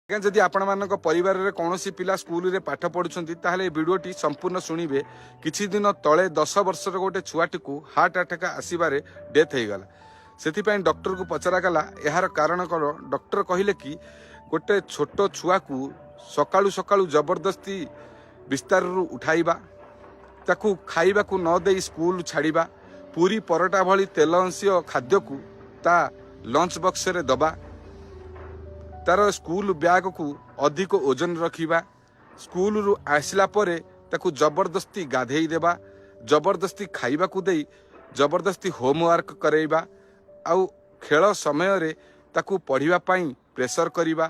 जदि आपण मानक परिवार रे कौनसी पिला स्कूल रे पाठ पढ़ुछंती ताहले वीडियोटी संपूर्ण सुनिबे। किछि दिन तळे 10 वर्षर गोटे छुआटी को हार्ट अटैक आसीबारे डेथ हो गला। सेथिपई डॉक्टर को पचरा गला यार कारण करो। डॉक्टर कहिले कि गोटे छोट छुआ को सकाळु सकाळु जबरदस्ती बिस्तार रु उठाइबा, ताकू खाइबा को न देई स्कूल छाड़िबा, पूरी परोटा भली तेल अंशीय खाद्य को ता लंच बॉक्स रे दबा, तार स्कूल बैग को अधिक ओजन रखिबा, स्कूल रु आसला परे ताकू जबरदस्ती गाधेई देबा, जबरदस्ती खाइबा को देई जबरदस्ती होमवर्क करेबा, आउ खेल समय रे ताकू पढ़िबा पाई प्रेशर करिबा,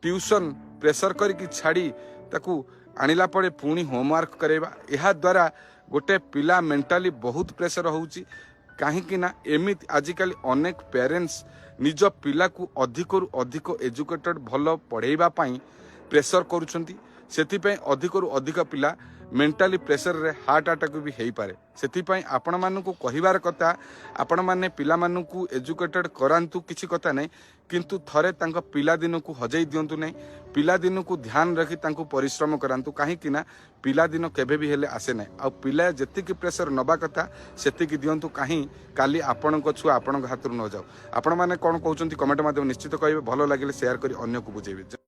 ट्यूशन प्रेशर करिकी छाड़ी ताकू आनिला पड़े पुणी होमवर्क करेबा। यह द्वारा गोटे पिला मेंटाली बहुत प्रेशर होउची। कहीं ना एमित आजिकल अनेक पेरेंट्स निज पिला को अधिक रु अधिक एजुकेटेड भल पढ़ेबा पाई प्रेशर करूछंती। सेथिपई अधिक रु अधिक पिला मेंटाली प्रेशर रे हार्ट अटैक भी हेई पारे। सेथिपई आपण मानकू कहिबार कथा, आपण माने पिला मानकू एजुकेटेड करांतु, किछि कथा नै, किंतु थरे तांको पिला दिन को हजई दियंतु नै। पिला दिन को ध्यान रखी तांको परिश्रम करांतु, काहे कि ना पिला दिन केबे भी हेले आसे नै। आ पिला जतिक प्रेशर नबा कथा सेतिक दियंतु, काहे काली आपणको छुआ आपणको हातरु न जाऊ। आपण माने कोन कहउचंती कमेंट माध्यम निश्चित कहिबे। भलो लागिले शेयर करी अन्य को बुझेबे।